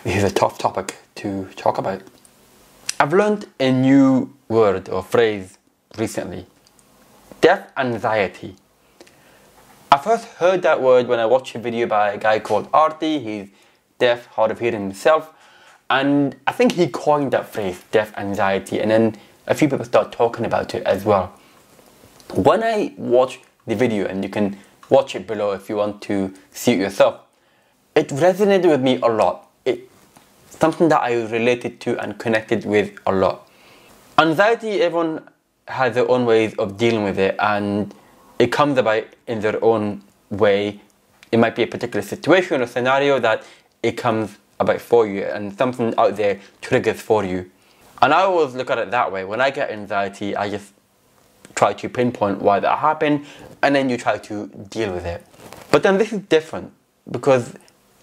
This is a tough topic to talk about. I've learned a new word or phrase recently. Deaf anxiety. I first heard that word when I watched a video by a guy called Arti. He's deaf, hard of hearing himself. And I think he coined that phrase, deaf anxiety. And then a few people start talking about it as well. When I watched the video, and you can watch it below if you want to see it yourself, it resonated with me a lot. It's something that I related to and connected with a lot. Anxiety, everyone has their own ways of dealing with it, and it comes about in their own way. It might be a particular situation or scenario that it comes about for you, and something out there triggers for you. And I always look at it that way. When I get anxiety, I just try to pinpoint why that happened, and then you try to deal with it. But then this is different, because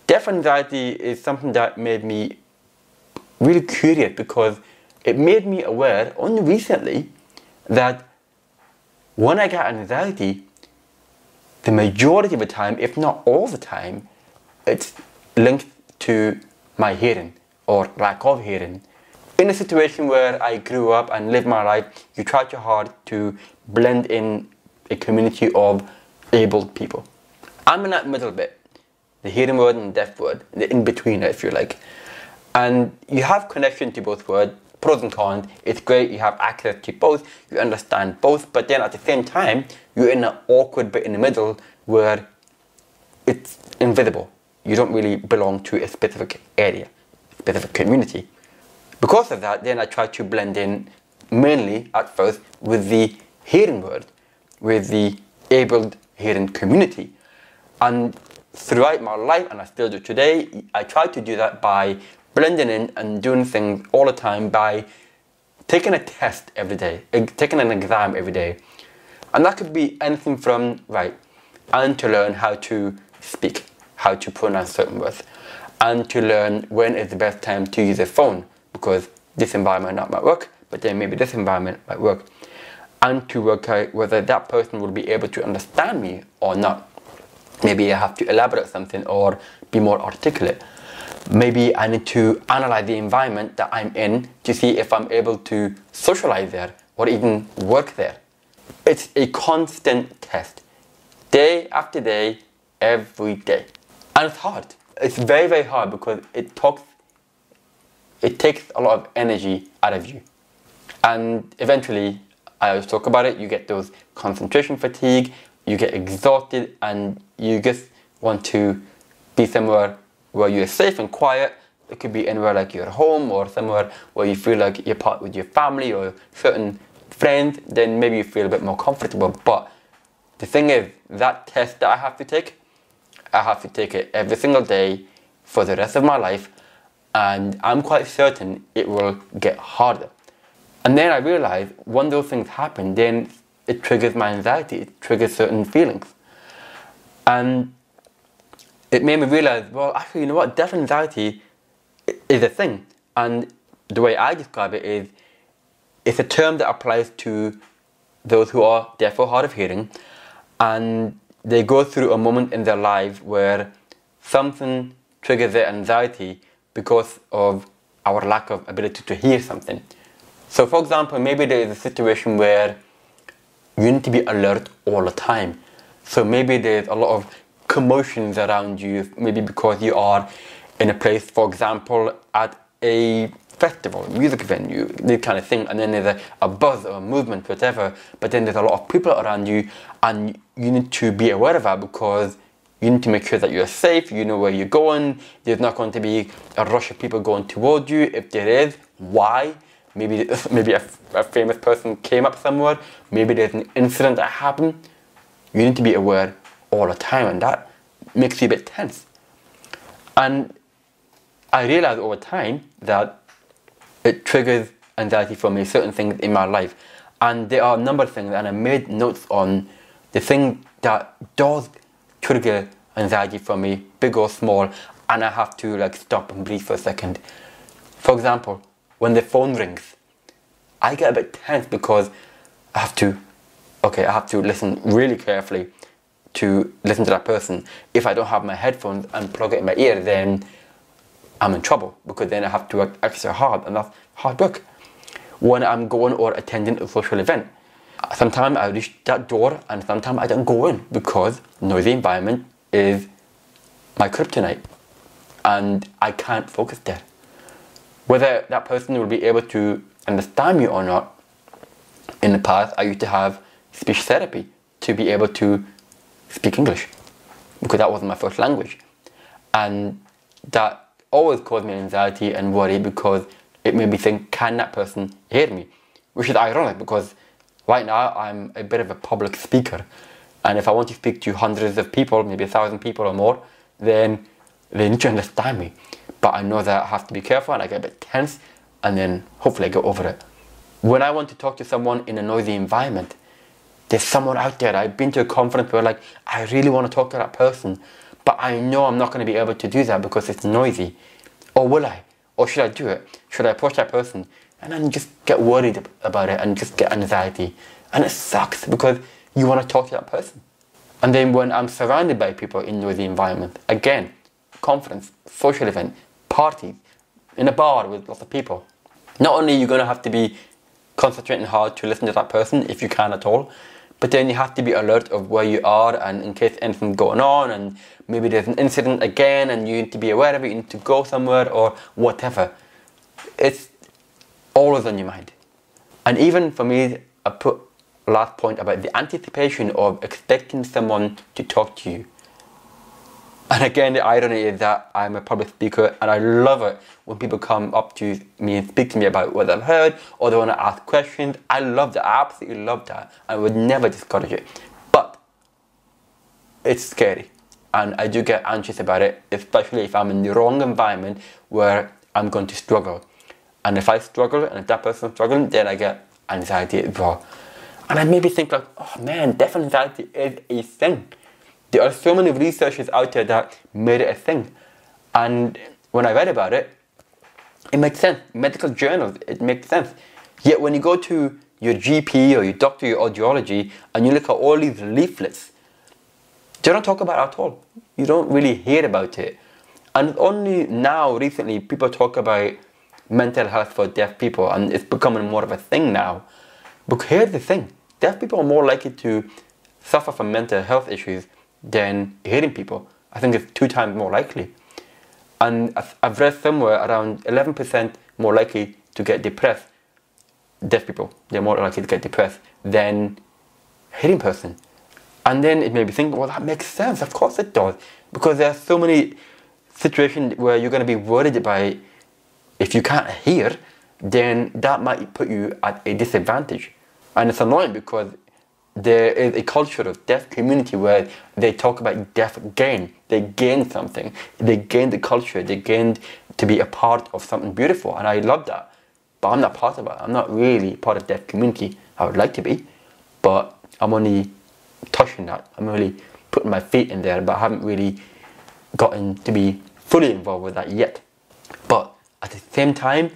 deaf anxiety is something that made me really curious, because it made me aware only recently that when I get anxiety, the majority of the time, if not all the time, it's linked to my hearing or lack of hearing. In a situation where I grew up and lived my life, you try too hard to blend in a community of abled people. I'm in that middle bit, the hearing word and the deaf word, the in-betweener if you like. And you have connection to both words, pros and cons. It's great, you have access to both, you understand both, but then at the same time, you're in an awkward bit in the middle where it's invisible. You don't really belong to a specific area, specific community. Because of that, then I try to blend in mainly at first with the hearing word, with the abled hearing community. And throughout my life, and I still do today, I try to do that by blending in and doing things all the time, by taking a test every day, taking an exam every day. And that could be anything from, and to learn how to speak, how to pronounce certain words, and to learn when is the best time to use a phone, because this environment might work, but then maybe this environment might work. And to work out whether that person will be able to understand me or not. Maybe I have to elaborate something or be more articulate. Maybe I need to analyze the environment that I'm in to see if I'm able to socialize there or even work there. It's a constant test, day after day, every day. And it's hard. It's very, very hard, because it takes a lot of energy out of you. And eventually, I always talk about it, you get those concentration fatigue, you get exhausted, and you just want to be somewhere where you're safe and quiet. It could be anywhere like your home, or somewhere where you feel like you're part with your family or certain friends. Then maybe you feel a bit more comfortable. But the thing is, that test that I have to take it every single day for the rest of my life, and I'm quite certain it will get harder. And then I realized when those things happen, then it triggers my anxiety, it triggers certain feelings. And it made me realize, well, actually, you know what, deaf anxiety is a thing. And the way I describe it is, it's a term that applies to those who are deaf or hard of hearing, and they go through a moment in their lives where something triggers their anxiety because of our lack of ability to hear something. So for example, maybe there is a situation where you need to be alert all the time. So maybe there's a lot of commotions around you, maybe because you are in a place, for example, at a festival, music venue, this kind of thing, and then there's a buzz or a movement, whatever, but then there's a lot of people around you, and you need to be aware of that, because you need to make sure that you're safe, you know where you're going, there's not going to be a rush of people going towards you. If there is, why? Maybe a famous person came up somewhere, maybe there's an incident that happened. You need to be aware all the time, and that makes you a bit tense. And I realized over time that it triggers anxiety for me, certain things in my life. And there are a number of things, and I made notes on the thing that does trigger anxiety for me, big or small, and I have to stop and breathe for a second. For example, when the phone rings, I get a bit tense, because I have to listen really carefully to listen to that person. If I don't have my headphones and plug it in my ear, then I'm in trouble, because then I have to work extra hard, and that's hard work. When I'm going or attending a social event, sometimes I reach that door and sometimes I don't go in, because noisy environment is my kryptonite and I can't focus there. Whether that person will be able to understand me or not, in the past I used to have speech therapy to be able to speak English, because that wasn't my first language. And that always caused me anxiety and worry, because it made me think, can that person hear me? Which is ironic, because right now I'm a bit of a public speaker, and if I want to speak to hundreds of people, maybe 1,000 people or more, then they need to understand me. But I know that I have to be careful, and I get a bit tense, and then hopefully I get over it. When I want to talk to someone in a noisy environment, there's someone out there. I've been to a conference where like, I really want to talk to that person, but I know I'm not going to be able to do that because it's noisy. Or will I? Or should I do it? Should I approach that person? And then just get worried about it and just get anxiety. And it sucks, because you want to talk to that person. And then when I'm surrounded by people in noisy environment, again, conference, social event, parties, in a bar with lots of people, not only are you going to have to be concentrating hard to listen to that person, if you can at all, but then you have to be alert of where you are, and in case anything's going on, and maybe there's an incident again and you need to be aware of it, you need to go somewhere or whatever. It's always on your mind. And even for me, I put last point about the anticipation of expecting someone to talk to you. And again, the irony is that I'm a public speaker, and I love it when people come up to me and speak to me about what they've heard, or they want to ask questions. I love that. I absolutely love that. I would never discourage it. But it's scary, and I do get anxious about it, especially if I'm in the wrong environment where I'm going to struggle. And if I struggle, and if that person's struggling, then I get anxiety as well. And I maybe think like, oh man, deaf anxiety is a thing. There are so many researchers out there that made it a thing. And when I read about it, it makes sense. Medical journals, it makes sense. Yet when you go to your GP or your doctor, your audiology, and you look at all these leaflets, they don't talk about it at all. You don't really hear about it. And only now, recently, people talk about mental health for deaf people, and it's becoming more of a thing now. But here's the thing. Deaf people are more likely to suffer from mental health issues than hearing people. I think it's 2 times more likely. And I've read somewhere around 11% more likely to get depressed. Deaf people, they're more likely to get depressed than hearing person. And then it made me think, well, that makes sense. Of course it does. Because there are so many situations where you're going to be worried about, if you can't hear, then that might put you at a disadvantage. And it's annoying, because there is a culture of deaf community where they talk about deaf gain. They gain something. They gain the culture. They gained to be a part of something beautiful. And I love that. But I'm not part of it. I'm not really part of deaf community. I would like to be. But I'm only touching that. I'm only putting my feet in there. But I haven't really gotten to be fully involved with that yet. But at the same time,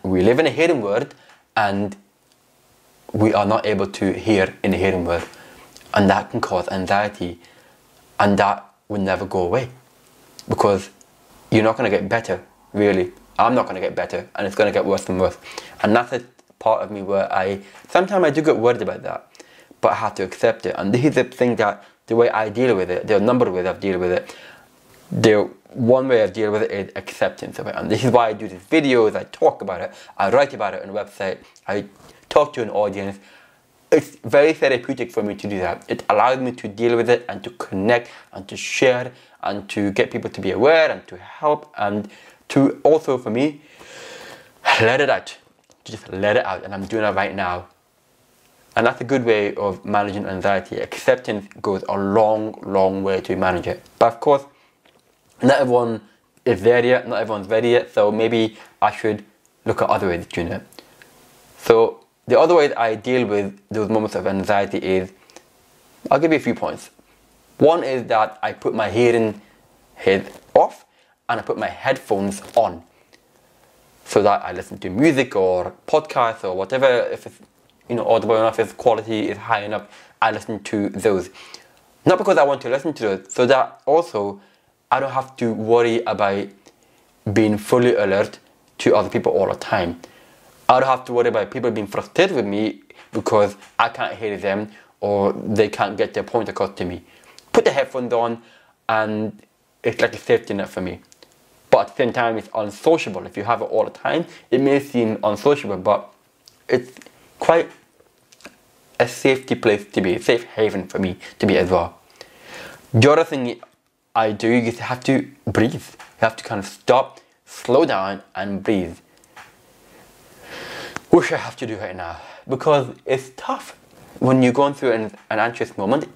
we live in a hearing world, and we are not able to hear in the hearing world, and that can cause anxiety, and that will never go away, because you're not going to get better, really. I'm not going to get better, and it's going to get worse and worse. And that's a part of me where sometimes I do get worried about that, but I have to accept it. And this is the thing, that the way I deal with it, there are a number of ways I've dealt with it. One way I deal with it is acceptance of it, and this is why I do these videos. I talk about it, I write about it on the website, I talk to an audience. It's very therapeutic for me to do that. It allows me to deal with it, and to connect, and to share, and to get people to be aware, and to help, and to also, for me, let it out. Just let it out, and I'm doing it right now. And that's a good way of managing anxiety. Acceptance goes a long, long way to manage it. But of course, not everyone is there yet, not everyone's ready yet, so maybe I should look at other ways of doing it. So the other way that I deal with those moments of anxiety is, I'll give you a few points. One is that I put my hearing aid off, and I put my headphones on, so that I listen to music or podcasts or whatever. If it's audible enough, if quality is high enough, I listen to those. Not because I want to listen to those, so that also I don't have to worry about being fully alert to other people all the time. I don't have to worry about people being frustrated with me because I can't hear them or they can't get their point across to me. Put the headphones on and it's like a safety net for me. But at the same time, it's unsociable. If you have it all the time, it may seem unsociable, but it's quite a safety place to be, a safe haven for me to be as well. The other thing I do is you have to breathe. You have to kind of stop, slow down and breathe. Which I have to do right now because it's tough. When you're going through an anxious moment,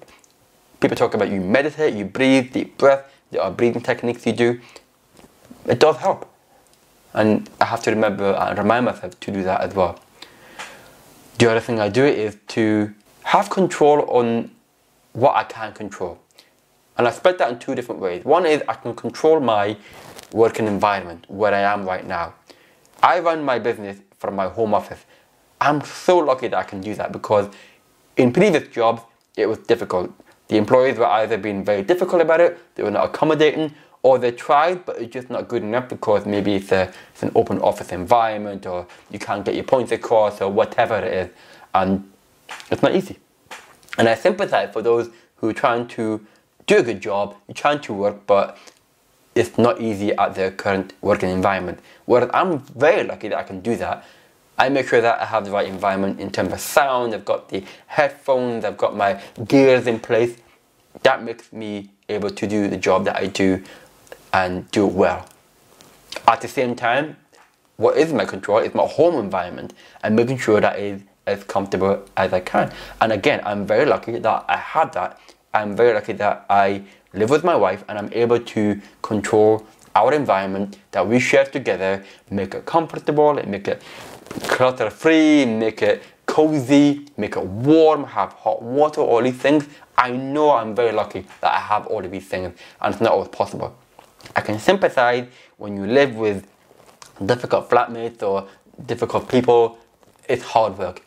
people talk about you meditate, you breathe, deep breath, there are breathing techniques you do. It does help. And I have to remember and remind myself to do that as well. The other thing I do is to have control on what I can control. And I split that in two different ways. One is I can control my working environment, where I am right now. I run my business from my home office. I'm so lucky that I can do that because in previous jobs, it was difficult. The employees were either being very difficult about it, they were not accommodating, or they tried, but it's just not good enough because maybe it's an open office environment, or you can't get your points across, or whatever it is, and it's not easy. And I sympathize for those who are trying to do a good job, you're trying to work, but it's not easy at their current working environment. Whereas I'm very lucky that I can do that. I make sure that I have the right environment in terms of sound, I've got the headphones, I've got my gears in place. That makes me able to do the job that I do and do it well. At the same time, what is my control is my home environment and making sure that it is as comfortable as I can. And again, I'm very lucky that I have that. I'm very lucky that I live with my wife and I'm able to control our environment that we share together, make it comfortable, make it clutter-free, make it cozy, make it warm, have hot water, all these things. I know I'm very lucky that I have all of these things and it's not always possible. I can sympathize when you live with difficult flatmates or difficult people, it's hard work.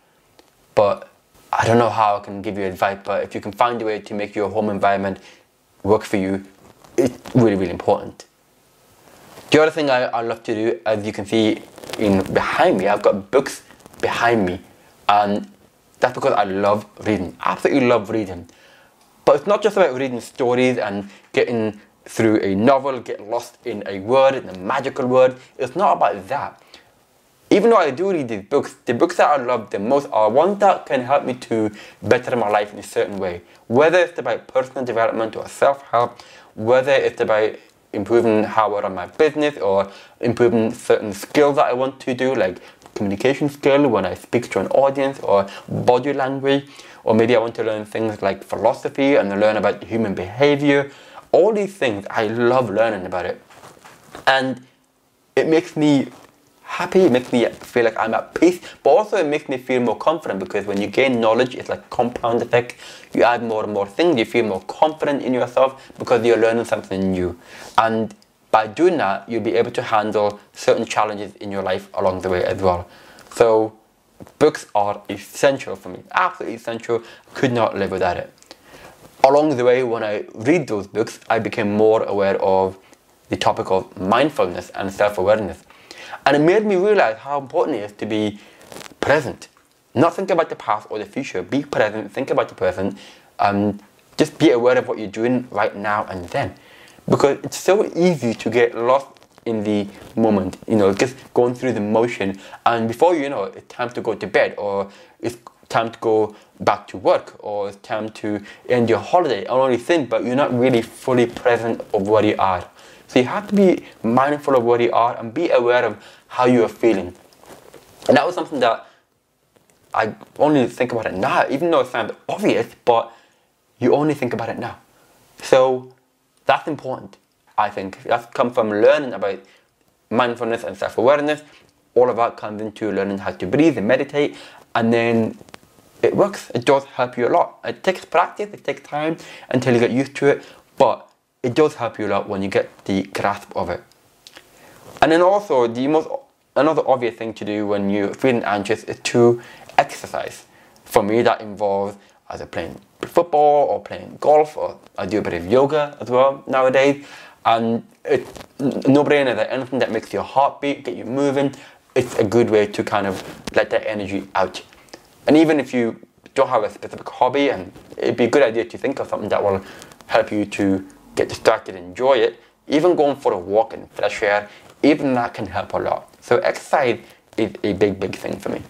But I don't know how I can give you advice, but if you can find a way to make your home environment work for you, it's really, really important. The other thing I love to do, as you can see behind me, I've got books behind me, and that's because I love reading, absolutely love reading. But it's not just about reading stories and getting through a novel, getting lost in a word, in a magical word. It's not about that. Even though I do read these books, the books that I love the most are ones that can help me to better my life in a certain way. Whether it's about personal development or self-help, whether it's about improving how I run my business or improving certain skills that I want to do, like communication skill when I speak to an audience, or body language, or maybe I want to learn things like philosophy and learn about human behavior. All these things, I love learning about it. And it makes me happy, it makes me feel like I'm at peace, but also it makes me feel more confident because when you gain knowledge, it's like compound effect. You add more and more things, you feel more confident in yourself because you're learning something new. And by doing that, you'll be able to handle certain challenges in your life along the way as well. So books are essential for me, absolutely essential. Could not live without it. Along the way, when I read those books, I became more aware of the topic of mindfulness and self-awareness. And it made me realize how important it is to be present. Not think about the past or the future. Be present, think about the present, just be aware of what you're doing right now and then. Because it's so easy to get lost in the moment, just going through the motion. And before you know it, it's time to go to bed, or it's time to go back to work, or it's time to end your holiday and all these things, but you're not really fully present of where you are. So you have to be mindful of where you are and be aware of how you are feeling. And that was something that I only think about it now, even though it sounds obvious, but you only think about it now. So that's important, I think. That's come from learning about mindfulness and self-awareness. All of that comes into learning how to breathe and meditate, and then it works. It does help you a lot. It takes practice, it takes time until you get used to it, but it does help you a lot when you get the grasp of it. And then also, another obvious thing to do when you're feeling anxious is to exercise. For me, that involves either playing football or playing golf, or I do a bit of yoga as well nowadays. And it's no brainer that anything that makes your heart beat, get you moving, it's a good way to kind of let that energy out. And even if you don't have a specific hobby, and it'd be a good idea to think of something that will help you to get distracted and enjoy it, even going for a walk in fresh air, even that can help a lot. So exercise is a big thing for me.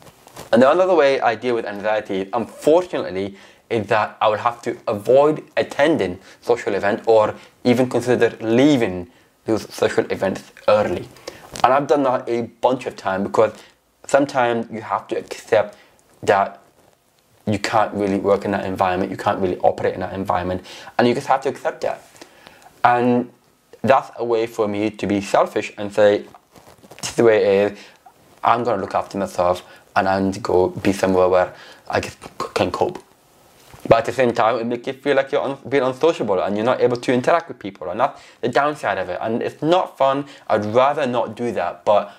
And another way I deal with anxiety, unfortunately, is that I would have to avoid attending social events or even consider leaving those social events early. And I've done that a bunch of times because sometimes you have to accept that you can't really work in that environment, you can't really operate in that environment, and you just have to accept that. And that's a way for me to be selfish and say, this is the way it is, I'm going to look after myself and I'm going to go be somewhere where I just can cope. But at the same time, it makes you feel like you're being unsociable and you're not able to interact with people, and that's the downside of it. And it's not fun. I'd rather not do that, but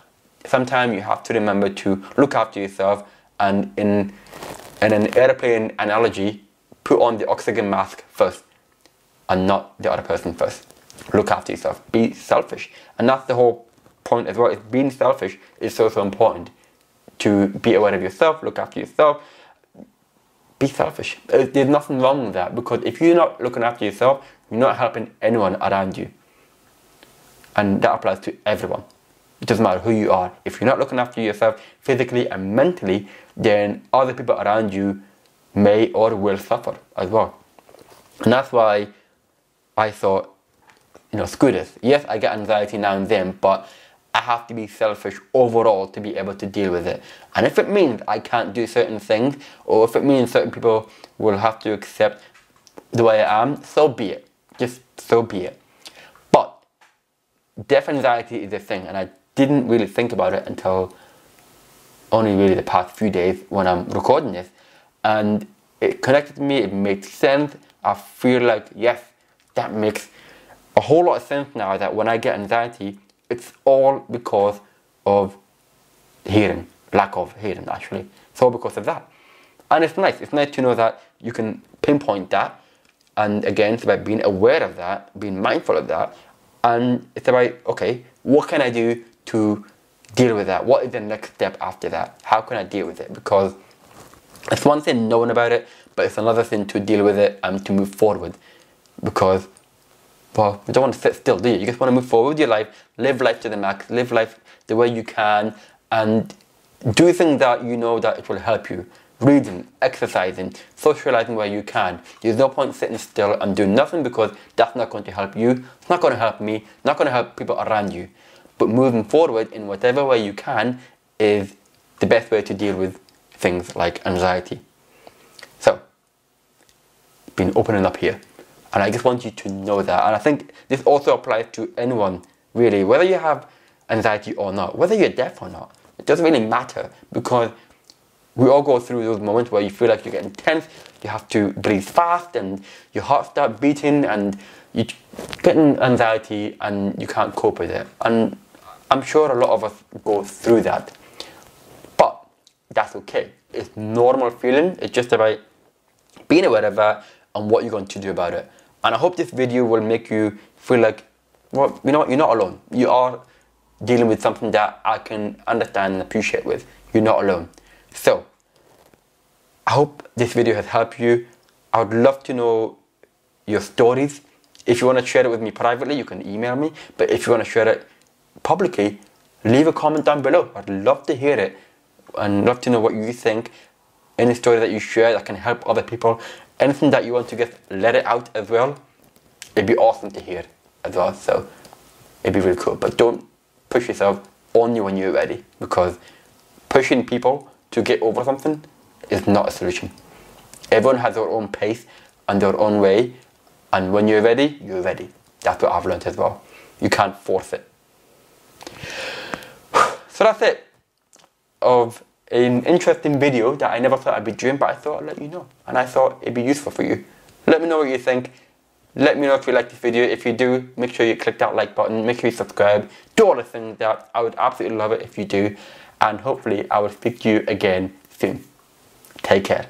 sometimes you have to remember to look after yourself, and in an airplane analogy, put on the oxygen mask first and not the other person first. Look after yourself. Be selfish. And that's the whole point as well, is being selfish is so important. To be aware of yourself, look after yourself, be selfish. There's nothing wrong with that, because if you're not looking after yourself, you're not helping anyone around you. And that applies to everyone. It doesn't matter who you are. If you're not looking after yourself physically and mentally, then other people around you may or will suffer as well. And that's why I thought, screw this. Yes, I get anxiety now and then, but I have to be selfish overall to be able to deal with it. And if it means I can't do certain things, or if it means certain people will have to accept the way I am, so be it. Just so be it. But death anxiety is a thing, and I didn't really think about it until only really the past few days when I'm recording this. And it connected to me, it makes sense. I feel like, yes, that makes a whole lot of sense now, that when I get anxiety, it's all because of hearing, lack of hearing actually. It's all because of that. And it's nice to know that you can pinpoint that. And again, it's about being aware of that, being mindful of that. And it's about, okay, what can I do to deal with that? What is the next step after that? How can I deal with it? Because it's one thing knowing about it, but it's another thing to deal with it and to move forward. Because, well, you don't want to sit still, do you? You just want to move forward with your life, live life to the max, live life the way you can, and do things that you know that it will help you. Reading, exercising, socializing where you can. There's no point sitting still and doing nothing, because that's not going to help you, it's not going to help me, not going to help people around you. But moving forward in whatever way you can is the best way to deal with things like anxiety. So, been opening up here. And I just want you to know that. And I think this also applies to anyone, really. Whether you have anxiety or not, whether you're deaf or not, it doesn't really matter, because we all go through those moments where you feel like you're getting tense, you have to breathe fast, and your heart starts beating, and you're getting anxiety and you can't cope with it. And I'm sure a lot of us go through that. But that's okay. It's normal feeling. It's just about being aware of that and what you're going to do about it. And I hope this video will make you feel like, well, you know what, you're not alone. You are dealing with something that I can understand and appreciate with. You're not alone. So, I hope this video has helped you. I would love to know your stories. If you want to share it with me privately, you can email me. But if you want to share it publicly, leave a comment down below. I'd love to hear it and love to know what you think. Any story that you share that can help other people. Anything that you want to just let it out as well. It'd be awesome to hear as well. So, it'd be really cool. But don't push yourself only when you're ready, because pushing people to get over something is not a solution. Everyone has their own pace and their own way, and when you're ready, you're ready. That's what I've learned as well. You can't force it. So that's it of an interesting video that I never thought I'd be doing, but I thought I'd let you know, and I thought it'd be useful for you. Let me know what you think. Let me know if you like this video. If you do, make sure you click that like button, make sure you subscribe, do all the things that I would absolutely love it if you do, and hopefully I will speak to you again soon. Take care.